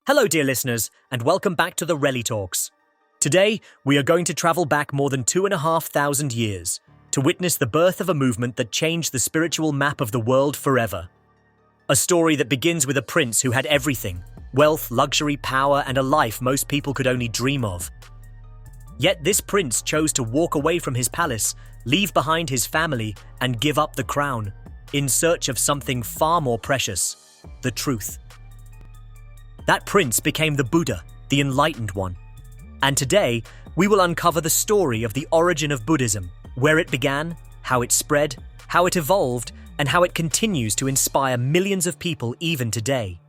Hello, dear listeners, and welcome back to the Relly Talks. Today, we are going to travel back more than 2,500 years to witness the birth of a movement that changed the spiritual map of the world forever. A story that begins with a prince who had everything: wealth, luxury, power, and a life most people could only dream of. Yet this prince chose to walk away from his palace, leave behind his family, and give up the crown, in search of something far more precious: the truth. That prince became the Buddha, the enlightened one. And today, we will uncover the story of the origin of Buddhism, where it began, how it spread, how it evolved, and how it continues to inspire millions of people even today.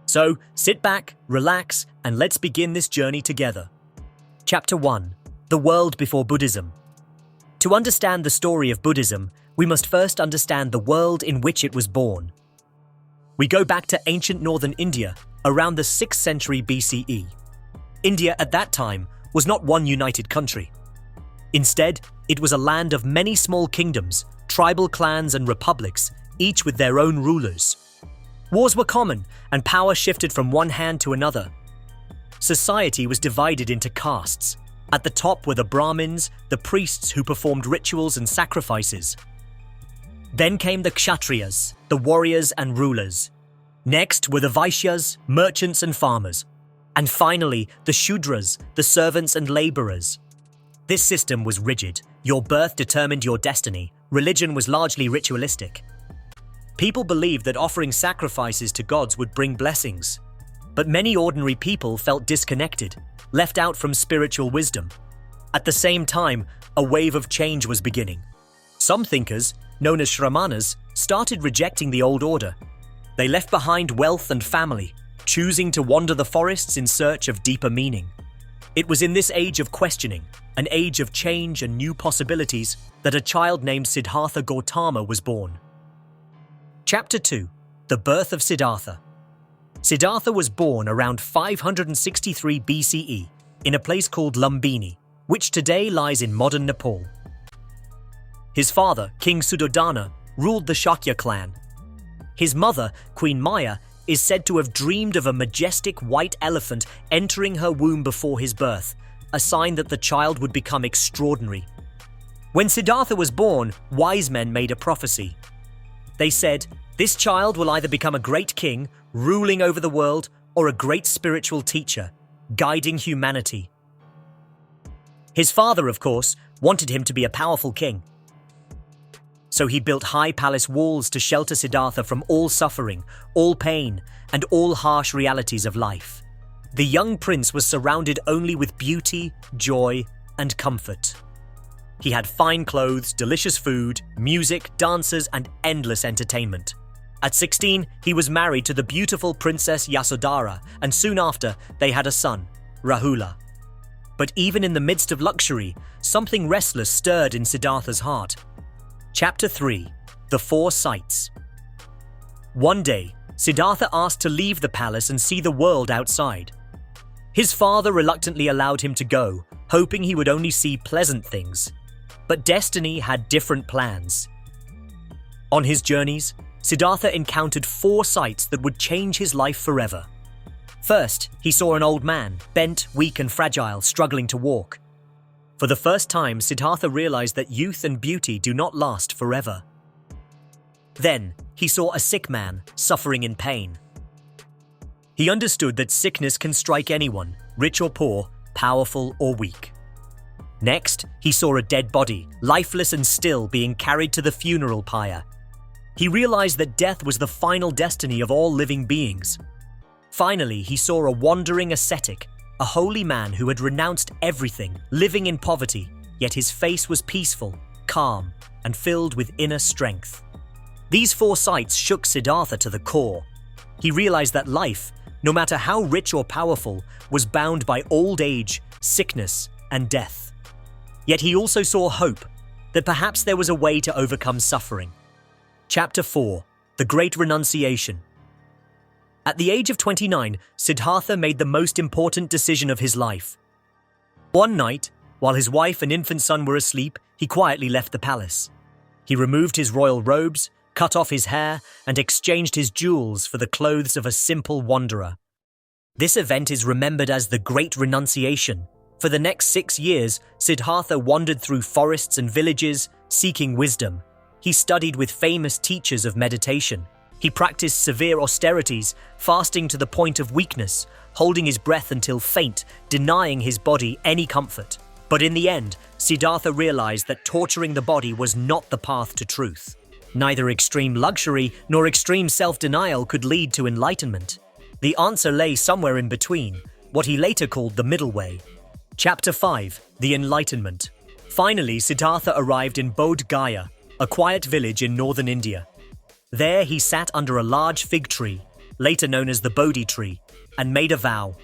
So, sit back, relax, and let's begin this journey together. Chapter 1: The World Before Buddhism. To understand the story of Buddhism, we must first understand the world in which it was born. We go back to ancient northern India, around the 6th century BCE. India at that time was not one united country. Instead, it was a land of many small kingdoms, tribal clans and republics, each with their own rulers. Wars were common, and power shifted from one hand to another. Society was divided into castes. At the top were the Brahmins, the priests who performed rituals and sacrifices. Then came the Kshatriyas, the warriors and rulers. Next were the Vaishyas, merchants and farmers. And finally, the Shudras, the servants and laborers. This system was rigid. Your birth determined your destiny. Religion was largely ritualistic. People believed that offering sacrifices to gods would bring blessings. But many ordinary people felt disconnected, left out from spiritual wisdom. At the same time, a wave of change was beginning. Some thinkers, known as Shramanas, started rejecting the old order. They left behind wealth and family, choosing to wander the forests in search of deeper meaning. It was in this age of questioning, an age of change and new possibilities, that a child named Siddhartha Gautama was born. Chapter 2: The Birth of Siddhartha. Siddhartha was born around 563 BCE in a place called Lumbini, which today lies in modern Nepal. His father, King Suddhodana, ruled the Shakya clan. His mother, Queen Maya, is said to have dreamed of a majestic white elephant entering her womb before his birth, a sign that the child would become extraordinary. When Siddhartha was born, wise men made a prophecy. They said, "This child will either become a great king, ruling over the world, or a great spiritual teacher, guiding humanity." His father, of course, wanted him to be a powerful king. So he built high palace walls to shelter Siddhartha from all suffering, all pain, and all harsh realities of life. The young prince was surrounded only with beauty, joy, and comfort. He had fine clothes, delicious food, music, dancers, and endless entertainment. At 16, he was married to the beautiful Princess Yasodhara, and soon after, they had a son, Rahula. But even in the midst of luxury, something restless stirred in Siddhartha's heart. Chapter 3: The Four Sights. One day, Siddhartha asked to leave the palace and see the world outside. His father reluctantly allowed him to go, hoping he would only see pleasant things. But destiny had different plans. On his journeys, Siddhartha encountered 4 sights that would change his life forever. First, he saw an old man, bent, weak and fragile, struggling to walk. For the first time, Siddhartha realized that youth and beauty do not last forever. Then, he saw a sick man, suffering in pain. He understood that sickness can strike anyone, rich or poor, powerful or weak. Next, he saw a dead body, lifeless and still, being carried to the funeral pyre. He realized that death was the final destiny of all living beings. Finally, he saw a wandering ascetic, a holy man who had renounced everything, living in poverty, yet his face was peaceful, calm, and filled with inner strength. These 4 sights shook Siddhartha to the core. He realized that life, no matter how rich or powerful, was bound by old age, sickness, and death. Yet he also saw hope, that perhaps there was a way to overcome suffering. Chapter 4: The Great Renunciation. At the age of 29, Siddhartha made the most important decision of his life. One night, while his wife and infant son were asleep, he quietly left the palace. He removed his royal robes, cut off his hair, and exchanged his jewels for the clothes of a simple wanderer. This event is remembered as the Great Renunciation. For the next 6 years, Siddhartha wandered through forests and villages, seeking wisdom. He studied with famous teachers of meditation. He practiced severe austerities, fasting to the point of weakness, holding his breath until faint, denying his body any comfort. But in the end, Siddhartha realized that torturing the body was not the path to truth. Neither extreme luxury nor extreme self-denial could lead to enlightenment. The answer lay somewhere in between, what he later called the middle way. Chapter 5. The Enlightenment. Finally, Siddhartha arrived in Bodh Gaya, a quiet village in northern India. There he sat under a large fig tree, later known as the Bodhi tree, and made a vow.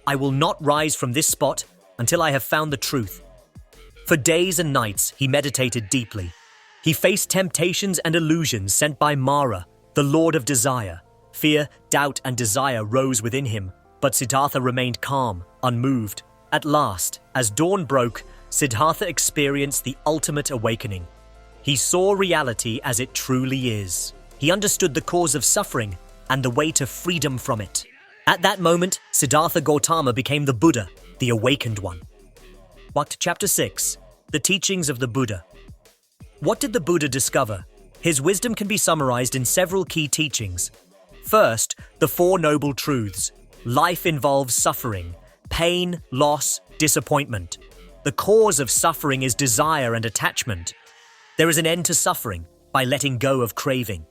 "I will not rise from this spot until I have found the truth." For days and nights, he meditated deeply. He faced temptations and illusions sent by Mara, the Lord of Desire. Fear, doubt, and desire rose within him, but Siddhartha remained calm, unmoved. At last, as dawn broke, Siddhartha experienced the ultimate awakening. He saw reality as it truly is. He understood the cause of suffering and the way to freedom from it. At that moment, Siddhartha Gautama became the Buddha, the awakened one. Chapter 6. The Teachings of the Buddha. What did the Buddha discover? His wisdom can be summarized in several key teachings. First, the Four Noble Truths. Life involves suffering, pain, loss, disappointment. The cause of suffering is desire and attachment. There is an end to suffering by letting go of craving.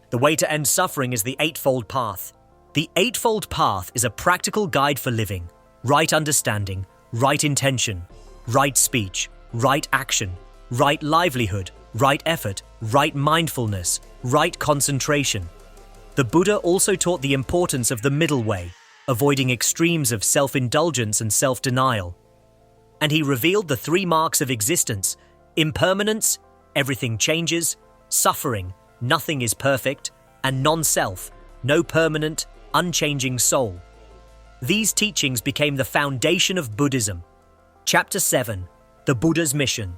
The way to end suffering is the Eightfold Path. The Eightfold Path is a practical guide for living. Right understanding, right intention, right speech, right action, right livelihood, right effort, right mindfulness, right concentration. The Buddha also taught the importance of the middle way, avoiding extremes of self-indulgence and self-denial. And he revealed the 3 marks of existence: impermanence, everything changes; suffering, nothing is perfect; and non-self, no permanent, unchanging soul. These teachings became the foundation of Buddhism. Chapter 7. The Buddha's Mission.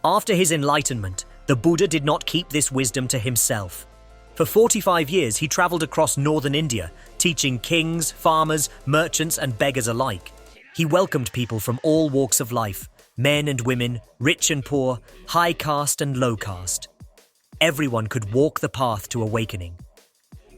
After his enlightenment, the Buddha did not keep this wisdom to himself. For 45 years, he traveled across northern India, teaching kings, farmers, merchants, and beggars alike. He welcomed people from all walks of life, men and women, rich and poor, high caste and low caste. Everyone could walk the path to awakening.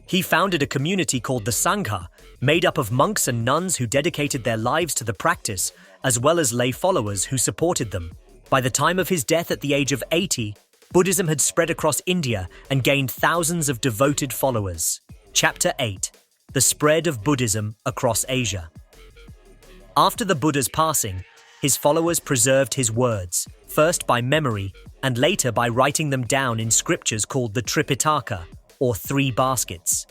He founded a community called the Sangha, made up of monks and nuns who dedicated their lives to the practice, as well as lay followers who supported them. By the time of his death at the age of 80, Buddhism had spread across India and gained thousands of devoted followers. Chapter 8. The Spread of Buddhism across Asia. After the Buddha's passing, his followers preserved his words, first by memory and later by writing them down in scriptures called the Tripitaka, or 3 baskets.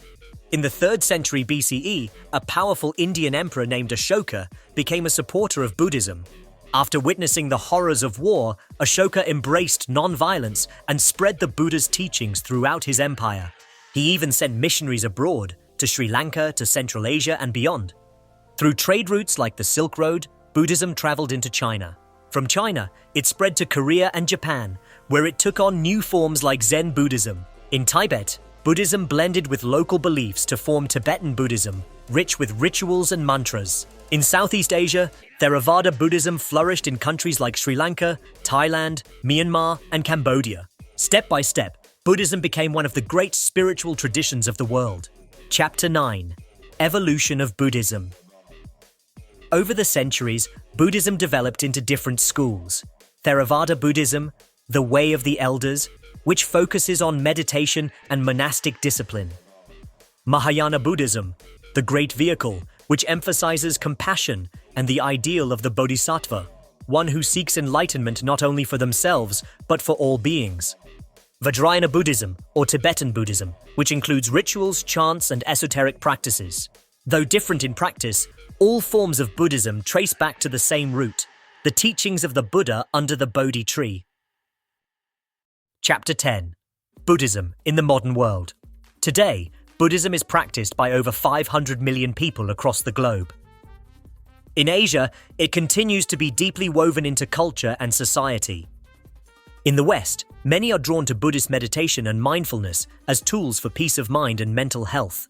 In the 3rd century BCE, a powerful Indian emperor named Ashoka became a supporter of Buddhism. After witnessing the horrors of war, Ashoka embraced non-violence and spread the Buddha's teachings throughout his empire. He even sent missionaries abroad, to Sri Lanka, to Central Asia, and beyond. Through trade routes like the Silk Road, Buddhism traveled into China. From China, it spread to Korea and Japan, where it took on new forms like Zen Buddhism. In Tibet, Buddhism blended with local beliefs to form Tibetan Buddhism, rich with rituals and mantras. In Southeast Asia, Theravada Buddhism flourished in countries like Sri Lanka, Thailand, Myanmar, and Cambodia. Step by step, Buddhism became one of the great spiritual traditions of the world. Chapter 9. Evolution of Buddhism. Over the centuries, Buddhism developed into different schools. Theravada Buddhism, the Way of the Elders, which focuses on meditation and monastic discipline. Mahayana Buddhism, the Great Vehicle, which emphasizes compassion and the ideal of the Bodhisattva, one who seeks enlightenment not only for themselves, but for all beings. Vajrayana Buddhism, or Tibetan Buddhism, which includes rituals, chants, and esoteric practices. Though different in practice, all forms of Buddhism trace back to the same root, the teachings of the Buddha under the Bodhi tree. Chapter 10. Buddhism in the Modern World. Today, Buddhism is practiced by over 500 million people across the globe. In Asia, it continues to be deeply woven into culture and society. In the West, many are drawn to Buddhist meditation and mindfulness as tools for peace of mind and mental health.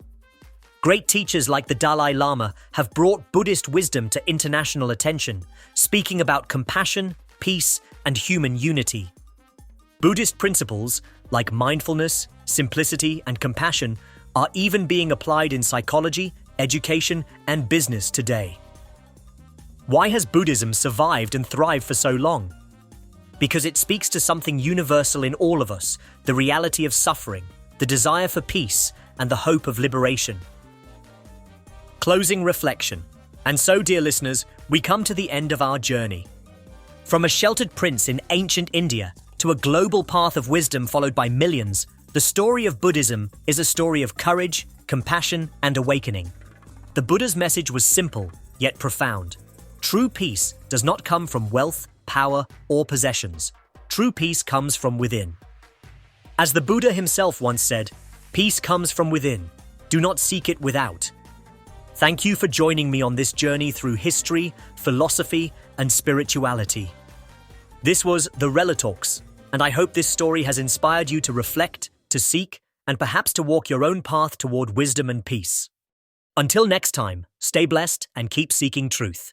Great teachers like the Dalai Lama have brought Buddhist wisdom to international attention, speaking about compassion, peace, and human unity. Buddhist principles like mindfulness, simplicity, and compassion are even being applied in psychology, education, and business today. Why has Buddhism survived and thrived for so long? Because it speaks to something universal in all of us, the reality of suffering, the desire for peace, and the hope of liberation. Closing reflection. And so, dear listeners, we come to the end of our journey. From a sheltered prince in ancient India to a global path of wisdom followed by millions, the story of Buddhism is a story of courage, compassion, and awakening. The Buddha's message was simple, yet profound. True peace does not come from wealth, power, or possessions. True peace comes from within. As the Buddha himself once said, "Peace comes from within. Do not seek it without." Thank you for joining me on this journey through history, philosophy, and spirituality. This was The Relatalks, and I hope this story has inspired you to reflect, to seek, and perhaps to walk your own path toward wisdom and peace. Until next time, stay blessed and keep seeking truth.